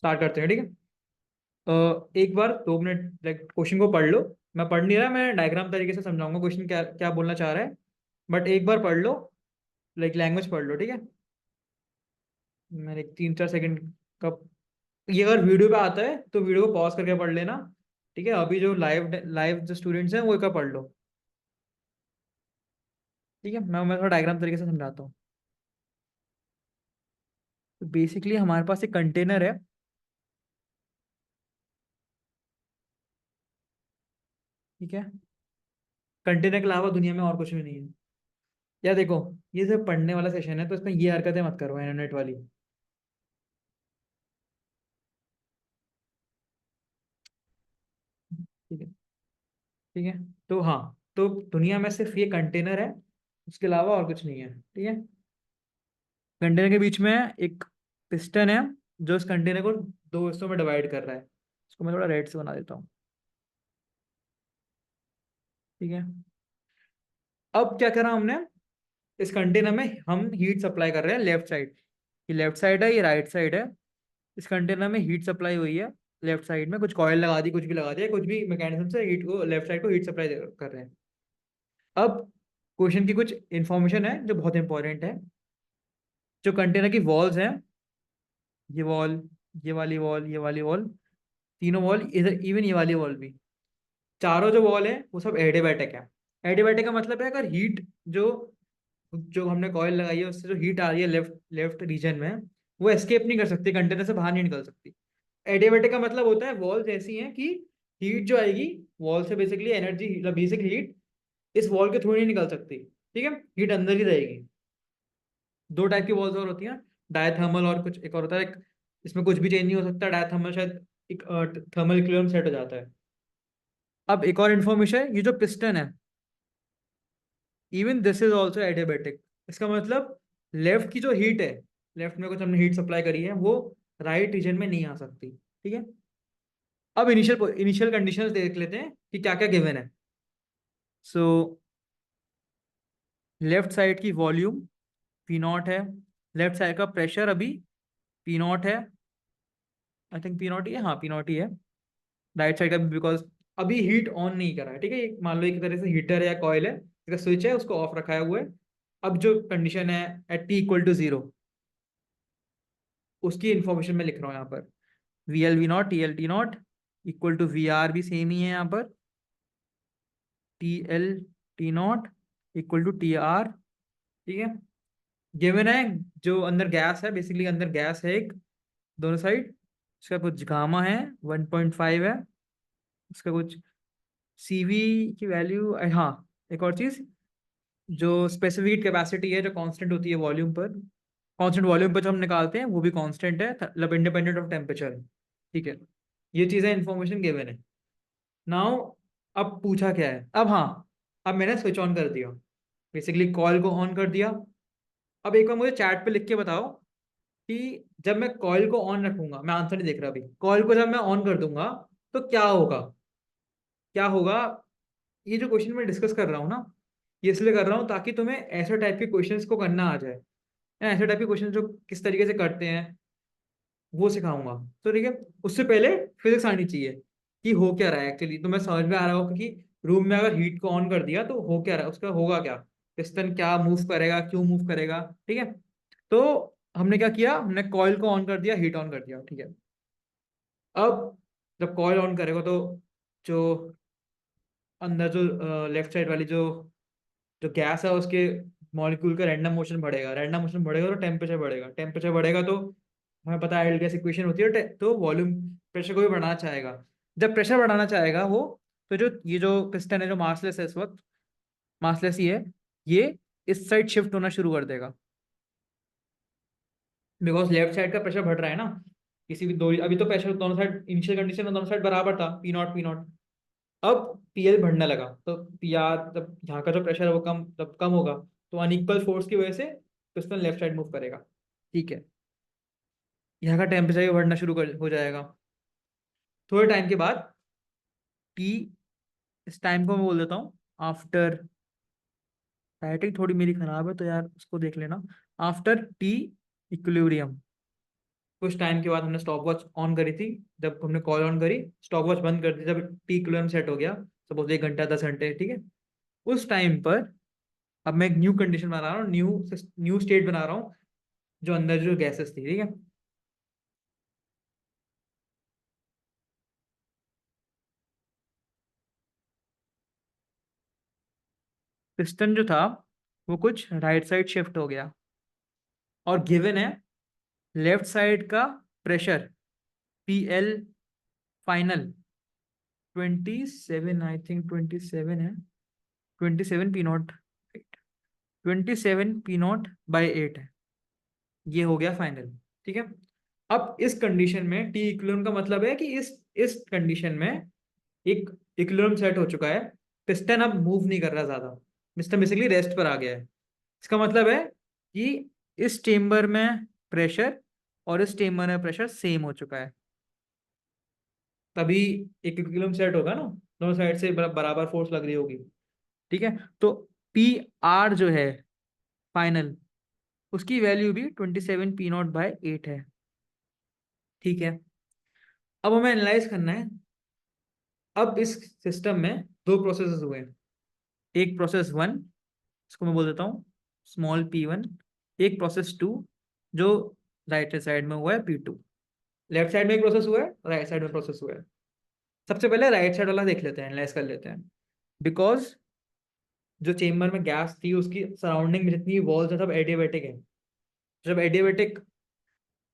Start करते हैं, ठीक है। एक बार 2 मिनट लाइक क्वेश्चन को पढ़ लो। मैं पढ़ नहीं रहा, मैं डायग्राम तरीके से समझाऊंगा क्वेश्चन क्या क्या बोलना चाह रहा है। बट एक बार पढ़ लो, लाइक लैंग्वेज पढ़ लो, ठीक है। मैंने 3-4 सेकंड का, ये अगर वीडियो पे आता है तो वीडियो को पॉज करके पढ़ लेना, ठीक है। अभी जो लाइव लाइव जो स्टूडेंट्स हैं वो एक बार पढ़ लो, ठीक है। मैं थोड़ा डायग्राम तरीके से समझाता हूँ। तो बेसिकली हमारे पास एक कंटेनर है, ठीक है। कंटेनर के अलावा दुनिया में और कुछ भी नहीं है। या देखो, ये सिर्फ पढ़ने वाला सेशन है तो इसमें ये हरकतें मत करो इंटरनेट वाली, ठीक है। ठीक है, तो हाँ, तो दुनिया में सिर्फ ये कंटेनर है, उसके अलावा और कुछ नहीं है, ठीक है। कंटेनर के बीच में एक पिस्टन है जो इस कंटेनर को दो हिस्सों में डिवाइड कर रहा है। इसको मैं थोड़ा रेड से बना देता हूँ, ठीक है। अब क्या करा हमने, इस कंटेनर में हम हीट सप्लाई कर रहे हैं लेफ्ट साइड। ये लेफ्ट साइड है, ये राइट साइड है। इस कंटेनर में हीट सप्लाई हुई है लेफ्ट साइड में, कुछ कॉयल लगा दी, कुछ भी लगा दिया, कुछ भी मैकेनिज्म से हीट को लेफ्ट साइड को हीट सप्लाई कर रहे हैं। अब क्वेश्चन की कुछ इंफॉर्मेशन है जो बहुत इंपॉर्टेंट है। जो कंटेनर की वॉल्स हैं, ये वॉल, ये वाली वॉल, ये वाली वॉल, तीनों वॉल, इधर इवन ये वाली वॉल भी, चारों जो वॉल है वो सब एडियाबैटिक है। एडियाबैटिक का मतलब है अगर हीट जो जो हमने कॉयल लगाई है उससे जो हीट आ रही है लेफ्ट लेफ्ट रीजन में, वो एस्केप नहीं कर सकती, कंटेनर से बाहर नहीं निकल सकती। एडियाबैटिक का मतलब होता है वॉल्स ऐसी हैं कि हीट जो आएगी वॉल से, बेसिकली एनर्जी, बेसिक हीट इस वॉल के थ्रू नहीं निकल सकती, ठीक है। हीट अंदर ही रहेगी। दो टाइप की वॉल्स और होती हैं, डायथर्मल और कुछ एक और होता है, इसमें कुछ भी चेंज नहीं हो सकता। डायथर्मल शायद एक थर्मल इक्विलिब्रियम सेट हो जाता है। अब एक और इन्फॉर्मेशन, ये जो पिस्टन है, even this is also adiabatic. इसका मतलब लेफ्ट की जो हीट है, लेफ्ट में कुछ हमने हीट सप्लाई करी है, वो राइट रीजन में नहीं आ सकती, ठीक है। अब इनिशियल इनिशियल कंडीशंस देख लेते हैं कि क्या क्या गिवन है। सो लेफ्ट साइड की वॉल्यूम पी नॉट है, लेफ्ट साइड का प्रेशर अभी पी नॉट है, आई थिंक पी नॉट ही है, हाँ पी नॉट ही है। राइट साइड का भी, बिकॉज अभी हीट ऑन नहीं करा है, ठीक है। ये मान लो एक तरह से हीटर है या कॉयल है, इसका स्विच है, उसको ऑफ रखा हुआ है। अब जो कंडीशन है at T equal to zero, उसकी इंफॉर्मेशन मैं लिख रहा हूँ यहाँ पर। V L V not T L T not equal to V R भी सेम ही है यहाँ पर, T L T not equal to T R, ठीक है। गिवन है जो अंदर गैस है, बेसिकली अंदर गैस है एक, दोनों साइड। इसका कुछ गामा है 1.5 है, इसका कुछ सीवी की वैल्यू, हाँ एक और चीज, जो स्पेसिफिक कैपेसिटी है जो कांस्टेंट होती है वॉल्यूम पर, कांस्टेंट वॉल्यूम पर जो हम निकालते हैं वो भी कांस्टेंट है, मतलब इंडिपेंडेंट ऑफ टेम्परेचर है, ठीक है। ये चीजें इंफॉर्मेशन गिवन है। नाउ अब पूछा क्या है, अब हाँ, अब मैंने स्विच ऑन कर दिया, बेसिकली कॉल को ऑन कर दिया। अब एक बार मुझे चैट पे लिख के बताओ कि जब मैं कॉइल को ऑन रखूंगा, मैं आंसर नहीं देख रहा अभी, कॉइल को जब मैं ऑन कर दूंगा तो क्या होगा, क्या होगा। ये जो क्वेश्चन मैं डिस्कस कर रहा हूँ ना, ये इसलिए कर रहा हूँ ताकि तुम्हें ऐसे टाइप के क्वेश्चंस को करना आ जाए, या ऐसे टाइप के क्वेश्चन जो किस तरीके से करते हैं वो सिखाऊंगा। तो ठीक है, उससे पहले फिजिक्स आनी चाहिए कि हो क्या रहा है एक्चुअली, तुम्हें समझ में आ रहा होगा कि रूम में अगर हीट को ऑन कर दिया तो हो क्या रहा है, उसका होगा क्या, पिस्टन क्या मूव करेगा, क्यों मूव करेगा, ठीक है। तो हमने क्या किया, हमने कॉइल को ऑन कर दिया, हीट ऑन कर दिया, ठीक है। अब जब कॉइल ऑन करेगा तो जो अंदर जो लेफ्ट साइड वाली जो जो गैस है उसके मॉलिक्यूल का रैंडम मोशन बढ़ेगा, रैंडम मोशन बढ़ेगा तो टेम्परेचर बढ़ेगा, टेम्परेचर बढ़ेगा तो हमें पता है आइडियल गैस इक्वेशन होती है, तो वॉल्यूम प्रेशर को भी बढ़ाना चाहेगा। जब प्रेशर बढ़ाना चाहेगा वो, तो जो ये जो पिस्टन है जो मासलेस है इस वक्त, मासलेस ही है, ये इस साइड शिफ्ट होना शुरू कर देगा, बिकॉज लेफ्ट साइड का प्रेशर बढ़ रहा है ना। किसी भी दो, अभी तो प्रेशर दोनों साइड, इनिशियल कंडीशन में दोनों साइड बराबर था, पी नॉट पी नॉट। अब पीएल बढ़ने लगा तो पी आर, जब यहाँ का जो प्रेशर है वो कम, जब कम होगा तो अनइक्वल फोर्स की वजह से पिस्टन लेफ्ट साइड मूव करेगा, ठीक है। यहाँ का टेम्परेचर भी बढ़ना शुरू हो जाएगा। थोड़े टाइम के बाद टी, इस टाइम को मैं बोल देता हूँ आफ्टर, राइटिंग थोड़ी मेरी खराब है तो यार उसको देख लेना, आफ्टर टी इक्विलिब्रियम, कुछ टाइम के बाद हमने स्टॉप वॉच ऑन करी थी, जब हमने कॉल ऑन करी स्टॉप वॉच बंद कर दी जब टी इक्विलिब्रियम सेट हो गया, सपोज 1 घंटा 10 घंटे, ठीक है। उस टाइम पर अब मैं एक न्यू कंडीशन बना रहा हूँ, न्यू न्यू स्टेट बना रहा हूँ, जो अंदर जो गैसेस थी, ठीक है। पिस्टन जो था वो कुछ राइट साइड शिफ्ट हो गया, और गिवन है लेफ्ट साइड का pressure P L final 27, I think 27 है, 27 P0, 27 P0/8 है, ये हो गया फाइनल, ठीक है। अब इस कंडीशन में टी इक्विलिब्रियम का मतलब है कि इस कंडीशन में एक इक्विलिब्रियम सेट हो चुका है, पिस्टन अब मूव नहीं कर रहा ज्यादा, पिस्टन बेसिकली रेस्ट पर आ गया है। इसका मतलब है कि इस चेम्बर में प्रेशर और इस चेम्बर में प्रेशर सेम हो चुका है, तभी एक इक्विलिब्रियम सेट होगा ना, दोनों साइड से बराबर फोर्स लग रही होगी, ठीक है। तो पी आर जो है फाइनल, उसकी वैल्यू भी 27 P0/8 है, ठीक है। अब हमें एनालाइज करना है, अब इस सिस्टम में दो प्रोसेसेस हुए हैं, एक प्रोसेस वन, इसको मैं बोल देता हूँ स्मॉल p1, एक प्रोसेस टू जो राइट साइड में हुआ है p2। लेफ्ट साइड में एक प्रोसेस हुआ है, राइट साइड में प्रोसेस हुआ है। सबसे पहले राइट साइड वाला देख लेते हैं, एनालाइज कर लेते हैं। बिकॉज जो चेम्बर में गैस थी उसकी सराउंडिंग में जितनी वॉल्स है सब एडियाबैटिक है। जब एडियाबैटिक,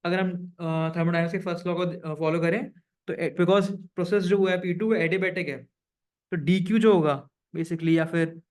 अगर हम थर्मोडायनामिक्स के फर्स्ट लॉ को फॉलो करें, तो बिकॉज प्रोसेस जो हुआ है p2 एडियाबैटिक है, तो डी क्यू जो होगा बेसिकली, या फिर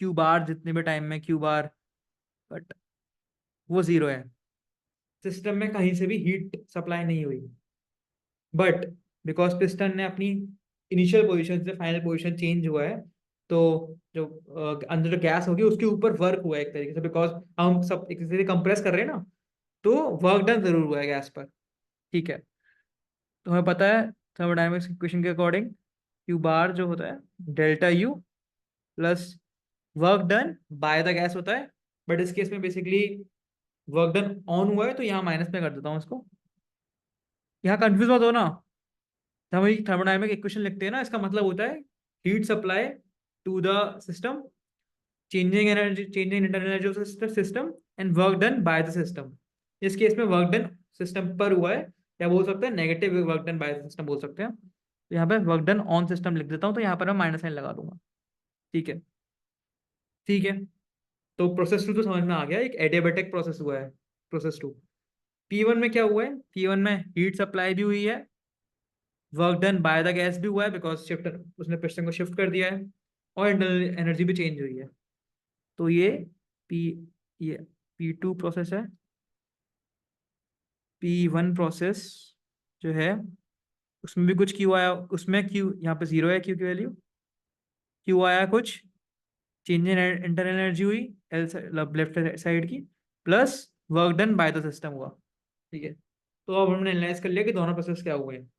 क्यू बार जितने भी टाइम में क्यू बार, बट वो जीरो है। सिस्टम में कहीं से भी हीट सप्लाई नहीं हुई, बट बिकॉज पिस्टन ने अपनी इनिशियल पोजीशन से फाइनल पोजीशन चेंज हुआ है, तो जो अंदर जो गैस होगी उसके ऊपर वर्क हुआ है एक तरीके से, बिकॉज हम सब एक तरीके से कंप्रेस कर रहे हैं ना, तो वर्क डन जरूर हुआ है गैस पर, ठीक है। तो हमें पता है थर्मोडायनामिक्स इक्वेशन के अकॉर्डिंग क्यू बार जो होता है delta U plus work done by the gas होता है, बट इस केस में बेसिकली वर्क डन ऑन हुआ है, तो यहाँ माइनस में कर देता हूँ इसको। यहाँ कंफ्यूज मत हो ना, जब हम थर्मोडायनामिक इक्वेशन लिखते हैं ना, इसका मतलब होता है heat supply to the system, changing energy, changing internal energy of system, and work done by the system. इस केस में वर्क डन सिस्टम पर हुआ है, या बोल सकते हैं negative work done by the system बोल सकते हैं। तो यहाँ पे वर्क डन ऑन सिस्टम लिख देता हूँ, तो यहाँ पर मैं माइनस साइन लगा दूंगा, ठीक है। ठीक है, तो प्रोसेस टू तो समझ में आ गया, एक एडियाबैटिक प्रोसेस हुआ है प्रोसेस टू। P1 में क्या हुआ है, P1 में हीट सप्लाई भी हुई है, work done by the gas भी हुआ है, बिकॉज शिफ्ट, उसने पिस्टन को शिफ्ट कर दिया है, और इंटरनल एनर्जी भी चेंज हुई है। तो पी ये P2 प्रोसेस है। P1 प्रोसेस जो है उसमें भी कुछ क्यू आया, उसमें क्यू यहाँ पे जीरो है, क्यू की वैल्यू, क्यू आया कुछ, चेंज इन इंटरनल एनर्जी हुई एल लेफ्ट साइड की, plus work done by the system हुआ, ठीक है। तो अब हमने एनालाइज कर लिया कि दोनों प्रोसेस क्या हुए हैं।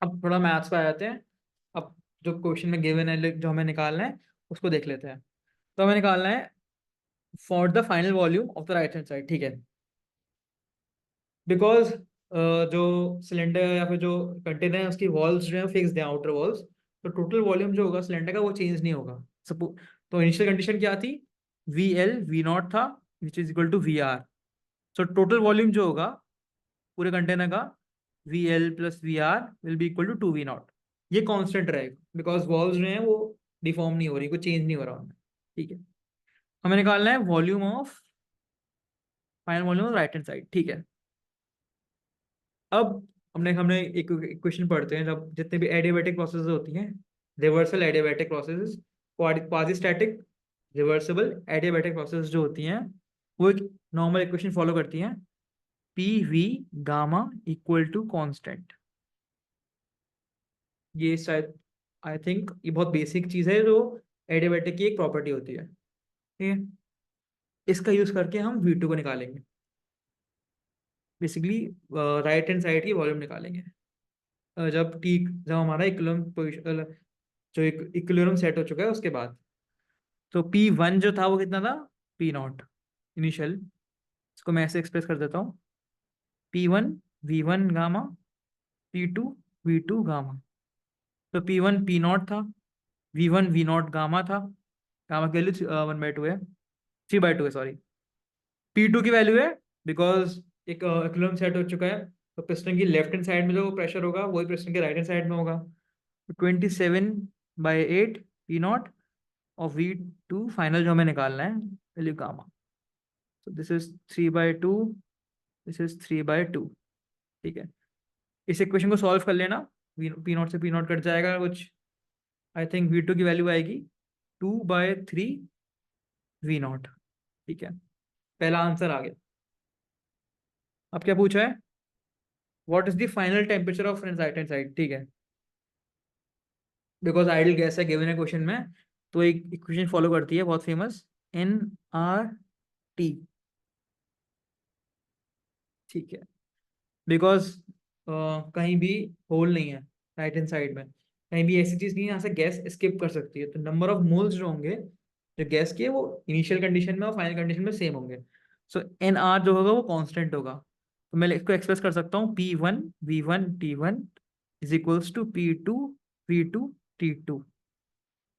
अब थोड़ा मैथ्स पे आ जाते हैं। अब जो क्वेश्चन में गिवन है जो हमें निकालना है उसको देख लेते हैं। तो हमें निकालना है for the final volume of the right hand side, ठीक है। बिकॉज जो सिलेंडर या फिर जो कंटेनर है उसकी वॉल्स जो है फिक्स्ड है, आउटर वॉल्स, तो टोटल वॉल्यूम जो होगा सिलेंडर का वो चेंज नहीं होगा। सपो तो इनिशियल कंडीशन क्या थी, वी एल वी नॉट था, which is equal to V R. So total volume जो होगा पूरे कंटेनर का, V L plus V R will be equal to 2V0। ये कांस्टेंट रहेगा बिकॉज वॉल्स जो है वो डिफॉर्म नहीं हो रही, कुछ चेंज नहीं हो रहा उनमें, ठीक है। हमें निकालना है volume of final volume of right hand side, ठीक है। अब हमने हमने एक इक्वेशन पढ़ते हैं, जब जितने भी एडियाबैटिक प्रोसेसेस होती हैं, reversal adiabatic processes, quasi static reversible adiabatic process जो होती हैं, वो एक नॉर्मल इक्वेशन फॉलो करती हैं, P V gamma equal to constant. ये शायद, आई थिंक ये बहुत बेसिक चीज है जो एडियाबैटिक की एक प्रॉपर्टी होती है, ठीक है। इसका यूज करके हम V2 को निकालेंगे, बेसिकली राइट हैंड साइड की वॉल्यूम निकालेंगे। जब हमारा इक्विलिब्रियम पोजीशन, जो इक्विलिब्रियम सेट हो चुका है उसके बाद। तो P1 जो था वो कितना था, P0 इनिशियल, इसको मैं ऐसे एक्सप्रेस कर देता हूँ, P1 V1 gamma, P2 V2 gamma. तो P1 P0 था, V1 V0 गामा था, गामा की वैल्यू 1/2 है, 3/2 है सॉरी। P2 की वैल्यू है बिकॉज एक इक्विलिब्रियम सेट हो चुका है, तो पिस्टन की लेफ्ट हैंड साइड में जो प्रेशर होगा वही पिस्टन के राइट हैंड साइड में होगा। तो 27/8 P0 और V2 फाइनल जो हमें निकालना है वैल्यू गामा। तो दिस इज 3/2, दिस इज 3/2। ठीक है, इस इक्वेशन को सॉल्व कर लेना, P0 से P0 कट जाएगा कुछ, आई थिंक V2 की वैल्यू आएगी 2/3 V0। ठीक है, पहला आंसर आ गया। अब क्या पूछा है, what is the final temperature of right hand side. ठीक है, बिकॉज आइडियल गैस है गिवन है क्वेश्चन में, तो एक इक्वेशन फॉलो करती है बहुत फेमस, nRT। ठीक है, बिकॉज कहीं भी होल नहीं है राइट हैंड साइड में, कहीं भी ऐसी चीज नहीं है यहाँ से गैस स्किप कर सकती है, तो नंबर ऑफ मोल्स जो होंगे जो गैस के वो इनिशियल कंडीशन में और फाइनल कंडीशन में सेम होंगे। सो एन आर जो होगा वो कांस्टेंट होगा, तो मैं इसको एक्सप्रेस कर सकता हूँ P1 V1 T1 is equals to P2 V2 T2।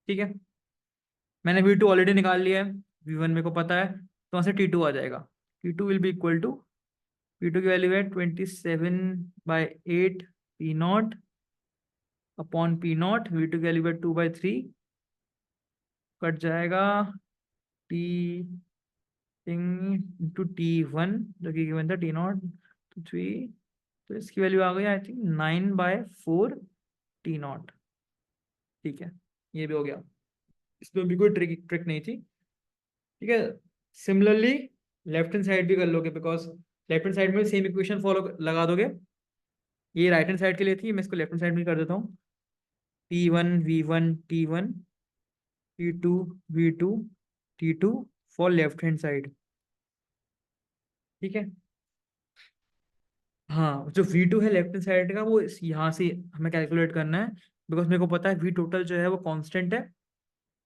ठीक है, मैंने V2 ऑलरेडी निकाल लिया है, V1 मेरे को पता है, तो वहाँ से T2 आ जाएगा। T2 will be equal to, P2 की वैल्यू है 27/8 P0 अपॉन P0, V2 की वैल्यू है 2/3, कट जाएगा T इंटू T1 जो कि गिवन था T0 तो 3, तो इसकी वैल्यू आ गई आई थिंक 9/4 T0। ठीक है, ये भी हो गया, इसमें भी कोई ट्रिक नहीं थी। ठीक है, सिमिलरली लेफ्ट हैंड साइड भी कर लोगे, बिकॉज लेफ्ट हैंड साइड में सेम इक्वेशन फॉलो लगा दोगे। ये राइट हैंड साइड के लिए थी, मैं इसको लेफ्ट हैंड साइड में कर देता हूँ। P1 V1 T1 P2 V2 T2 for left hand side. ठीक है, हाँ जो V2 है लेफ्ट हैंड साइड का वो यहाँ से हमें कैलकुलेट करना है, बिकॉज मेरे को पता है V टोटल जो है वो कांस्टेंट है।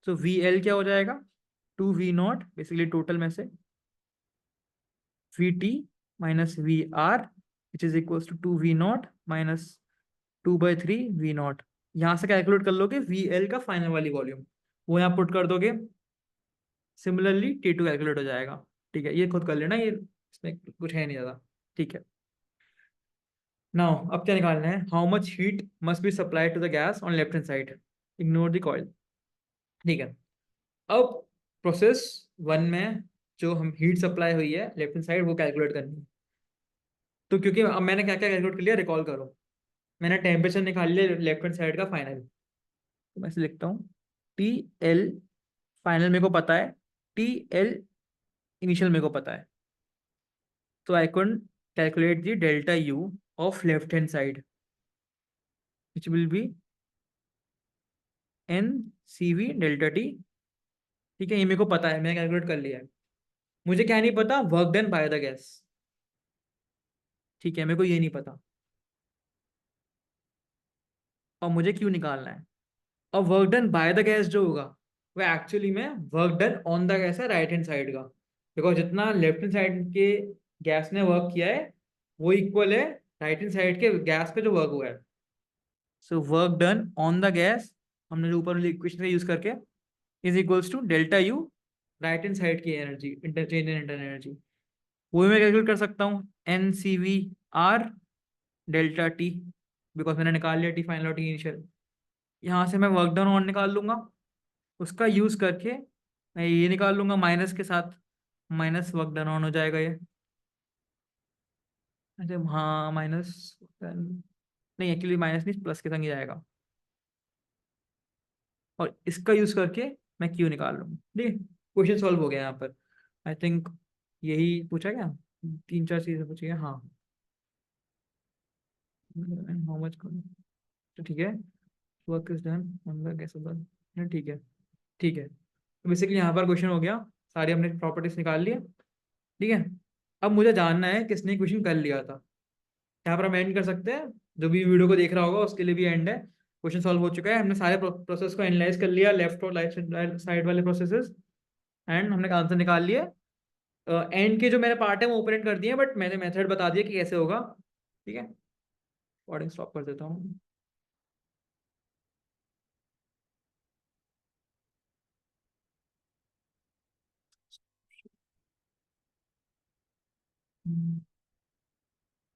सो VL क्या हो जाएगा, 2V0 बेसिकली टोटल में से, VT minus VR which is equals to 2V0 minus 2/3 V0। यहाँ से कैलकुलेट कर लोगे VL का फाइनल वाली वॉल्यूम, वो यहाँ पुट कर दोगे, सिमिलरली T2 कैलकुलेट हो जाएगा। ठीक है, ये खुद कर लेना, ये इसमें कुछ है नहीं ज़्यादा। ठीक है, नाउ अब क्या निकालना है, how much heat must be supplied to the gas on left hand side, ignore the coil. ठीक है, अब प्रोसेस वन में जो हम हीट सप्लाई हुई है लेफ्ट हैंड साइड वो कैलकुलेट करनी है। तो क्योंकि अब मैंने क्या क्या कैलकुलेट कर लिया रिकॉल करो, मैंने टेम्परेचर निकाल लिया लेफ्ट हैंड साइड का फाइनल, तो मैं इसे लिखता हूँ TL फाइनल मेरे को पता है, TL इनिशियल मेरे को पता है, तो I can calculate the delta U of left hand side which will be NCV delta T। ठीक है, ये मेरे को पता है, मैंने कैलकुलेट कर लिया है। मुझे क्या नहीं पता, work done by the gas. ठीक है, मेरे को ये नहीं पता, और मुझे क्यों निकालना है। अब work done by the gas जो होगा वो एक्चुअली में work done on the gas है राइट हैंड साइड का, बिकॉज जितना लेफ्ट हैंड साइड के गैस ने वर्क किया है वो इक्वल है राइट हैंड साइड के गैस पे जो वर्क हुआ है। So work done on the gas, हमने जो ऊपर वाली इक्वेशन का यूज करके, is equals to delta U right hand side की energy, interchange and internal energy, वो भी मैं कैलकुलेट कर सकता हूँ NCV/R डेल्टा T, बिकॉज मैंने निकाल लिया T फाइनल और T इनिशियल। यहाँ से मैं वर्क डन ऑन निकाल लूंगा, उसका यूज करके मैं ये निकाल लूंगा माइनस के साथ, माइनस वर्क डन ऑन हो जाएगा ये। अरे हाँ माइनस, नहीं एक्चुअली माइनस नहीं प्लस के संग ही जाएगा, और इसका यूज करके मैं क्यू निकाल लूंगा। ठीक है, क्वेश्चन सॉल्व हो गया यहाँ पर, आई थिंक यही पूछा गया, 3-4 चीजें पूछी गया हाँ। हाउ मच, तो ठीक है, work is done on the gas oven. ठीक है, ठीक है, तो बेसिकली यहाँ पर क्वेश्चन हो गया, सारी हमने प्रॉपर्टीज निकाल लिया। ठीक है, अब मुझे जानना है किसने क्वेश्चन कर लिया था, यहाँ पर हम एंड कर सकते हैं, जो भी वीडियो को देख रहा होगा उसके लिए भी एंड है। क्वेश्चन सॉल्व हो चुका है, हमने सारे प्रोसेस को एनालाइज कर लिया, लेफ्ट और राइट साइड वाले प्रोसेसेस, एंड हमने आंसर निकाल लिया। एंड के जो मेरे पार्ट है वो ओपन एंड कर दिए, बट मैंने मेथड बता दिया कि कैसे होगा। ठीक है, रिकॉर्डिंग स्टॉप कर देता हूँ।